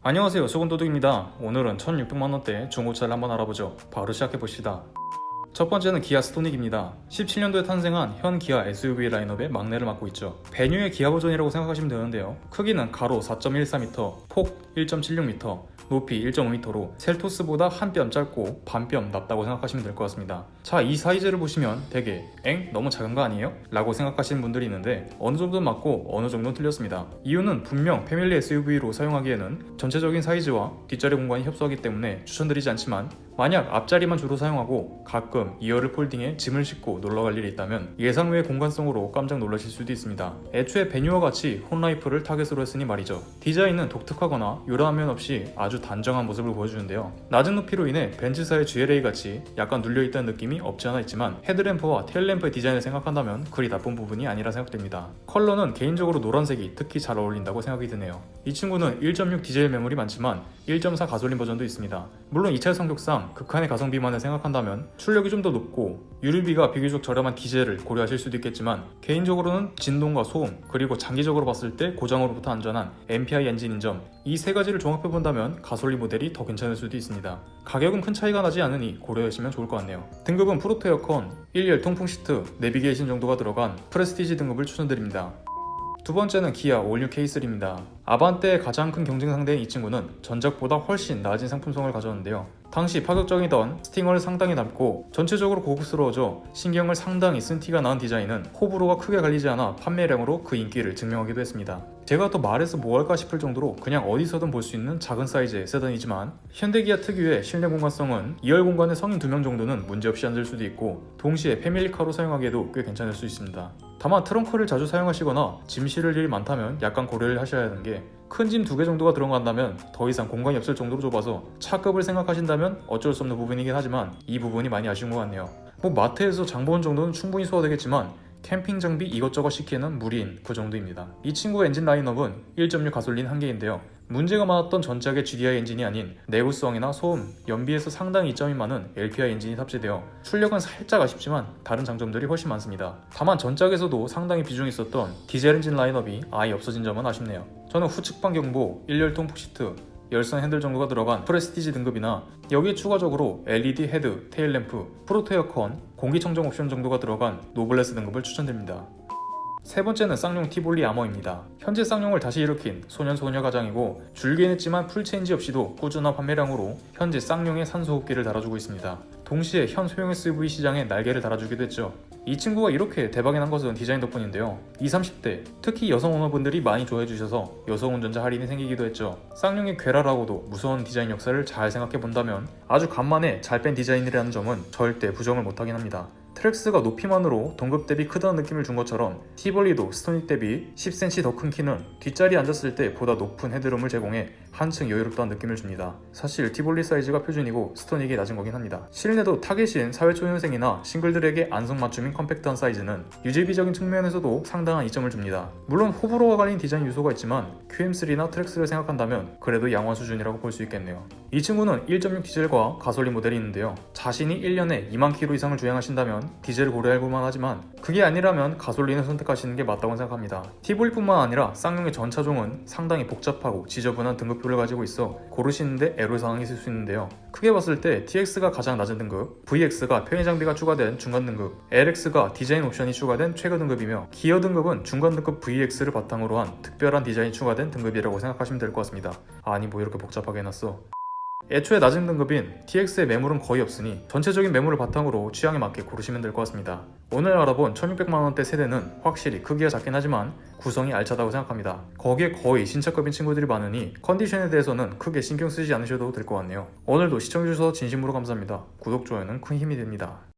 안녕하세요, 수건도둑입니다. 오늘은 1600만원대 중고차를 한번 알아보죠. 바로 시작해봅시다. 첫 번째는 기아 스토닉입니다. 17년도에 탄생한 현 기아 SUV 라인업의 막내를 맡고 있죠. 배뉴의 기아 버전이라고 생각하시면 되는데요. 크기는 가로 4.14m, 폭 1.76m, 높이 1.5m로 셀토스보다 한 뼘 짧고 반 뼘 낮다고 생각하시면 될 것 같습니다. 자, 이 사이즈를 보시면 되게 너무 작은 거 아니에요? 라고 생각하시는 분들이 있는데 어느 정도는 맞고 어느 정도는 틀렸습니다. 이유는 분명 패밀리 SUV로 사용하기에는 전체적인 사이즈와 뒷자리 공간이 협소하기 때문에 추천드리지 않지만, 만약 앞자리만 주로 사용하고 가끔 2열을 폴딩해 짐을 싣고 놀러갈 일이 있다면 예상 외의 공간성으로 깜짝 놀라실 수도 있습니다. 애초에 배뉴와 같이 홈라이프를 타겟으로 했으니 말이죠. 디자인은 독특하거나 요란한 면 없이 아주 단정한 모습을 보여주는데요. 낮은 높이로 인해 벤츠사의 GLA 같이 약간 눌려있다는 느낌이 없지 않아 있지만, 헤드램프와 테일램프의 디자인을 생각한다면 그리 나쁜 부분이 아니라 생각됩니다. 컬러는 개인적으로 노란색이 특히 잘 어울린다고 생각이 드네요. 이 친구는 1.6 디젤 매물이 많지만 1.4 가솔린 버전도 있습니다. 물론 2차 성격상 극한의 가성비만을 생각한다면 출력이 좀 더 높고 유류비가 비교적 저렴한 디젤을 고려하실 수도 있겠지만, 개인적으로는 진동과 소음, 그리고 장기적으로 봤을 때 고장으로부터 안전한 MPI 엔진인 점, 이 세 가지를 종합해본다면 가솔린 모델이 더 괜찮을 수도 있습니다. 가격은 큰 차이가 나지 않으니 고려하시면 좋을 것 같네요. 등급은 프로토 에어컨, 1열 통풍 시트, 내비게이션 정도가 들어간 프레스티지 등급을 추천드립니다. 두 번째는 기아 올뉴 K3입니다. 아반떼의 가장 큰 경쟁 상대인 이 친구는 전작보다 훨씬 낮은 상품성을 가졌는데요. 당시 파격적이던 스팅어를 상당히 닮고 전체적으로 고급스러워져 신경을 상당히 쓴 티가 나는 디자인은 호불호가 크게 갈리지 않아 판매량으로 그 인기를 증명하기도 했습니다. 제가 또 말해서 뭐할까 싶을 정도로 그냥 어디서든 볼 수 있는 작은 사이즈의 세단이지만, 현대기아 특유의 실내 공간성은 2열 공간에 성인 2명 정도는 문제없이 앉을 수도 있고, 동시에 패밀리카로 사용하기에도 꽤 괜찮을 수 있습니다. 다만 트렁크를 자주 사용하시거나 짐 실을 일이 많다면 약간 고려를 하셔야 하는 게, 큰 짐 2개 정도가 들어간다면 더 이상 공간이 없을 정도로 좁아서 차급을 생각하신다면 어쩔 수 없는 부분이긴 하지만 이 부분이 많이 아쉬운 것 같네요. 마트에서 장 보는 정도는 충분히 소화되겠지만 캠핑 장비 이것저것 시키는 무리인 그 정도입니다. 이 친구의 엔진 라인업은 1.6 가솔린 한 개인데요. 문제가 많았던 전작의 GDI 엔진이 아닌 내구성이나 소음, 연비에서 상당히 이점이 많은 LPI 엔진이 탑재되어 출력은 살짝 아쉽지만 다른 장점들이 훨씬 많습니다. 다만 전작에서도 상당히 비중이 있었던 디젤 엔진 라인업이 아예 없어진 점은 아쉽네요. 저는 후측방 경보, 1열 통풍 시트, 열선 핸들 정도가 들어간 프레스티지 등급이나 여기에 추가적으로 LED 헤드, 테일램프, 프로토 에어컨, 공기청정 옵션 정도가 들어간 노블레스 등급을 추천드립니다. 세 번째는 쌍용 티볼리 아머입니다. 현재 쌍용을 다시 일으킨 소년소녀 가장이고, 줄긴 했지만 풀체인지 없이도 꾸준한 판매량으로 현재 쌍용의 산소호흡기를 달아주고 있습니다. 동시에 현 소형 SUV 시장에 날개를 달아주기도 했죠. 이 친구가 이렇게 대박이 난 것은 디자인 덕분인데요. 20, 30대 특히 여성 오너분들이 많이 좋아해주셔서 여성 운전자 할인이 생기기도 했죠. 쌍용의 괴랄하고도 무서운 디자인 역사를 잘 생각해본다면 아주 간만에 잘 뺀 디자인이라는 점은 절대 부정을 못하긴 합니다. 트랙스가 높이만으로 동급 대비 크다는 느낌을 준 것처럼 티볼리도 스토닉 대비 10cm 더 큰 키는 뒷자리에 앉았을 때 보다 높은 헤드룸을 제공해 한층 여유롭다는 느낌을 줍니다. 사실 티볼리 사이즈가 표준이고 스토닉이 낮은 거긴 합니다. 실내도 타겟인 사회초년생이나 싱글들에게 안성맞춤인 컴팩트한 사이즈는 유지비적인 측면에서도 상당한 이점을 줍니다. 물론 호불호가 갈린 디자인 요소가 있지만 QM3나 트랙스를 생각한다면 그래도 양호한 수준이라고 볼 수 있겠네요. 이 친구는 1.6 디젤과 가솔린 모델이 있는데요. 자신이 1년에 2만 km 이상을 주행하신다면 디젤을 고려할 볼만 하지만, 그게 아니라면 가솔린을 선택하시는 게 맞다고 생각합니다. 티볼리뿐만 아니라 쌍용의 전 차종은 상당히 복잡하고 지저분한 등급표를 가지고 있어 고르시는데 애로사항이 있을 수 있는데요. 크게 봤을 때 TX가 가장 낮은 등급, VX가 편의 장비가 추가된 중간 등급, LX가 디자인 옵션이 추가된 최고 등급이며, 기어 등급은 중간 등급 VX를 바탕으로 한 특별한 디자인이 추가된 등급이라고 생각하시면 될 것 같습니다. 아니 뭐 이렇게 복잡하게 해놨어. 애초에 낮은 등급인 TX의 매물은 거의 없으니 전체적인 매물을 바탕으로 취향에 맞게 고르시면 될 것 같습니다. 오늘 알아본 1600만원대 세대는 확실히 크기가 작긴 하지만 구성이 알차다고 생각합니다. 거기에 거의 신차급인 친구들이 많으니 컨디션에 대해서는 크게 신경 쓰지 않으셔도 될 것 같네요. 오늘도 시청해주셔서 진심으로 감사합니다. 구독, 좋아요는 큰 힘이 됩니다.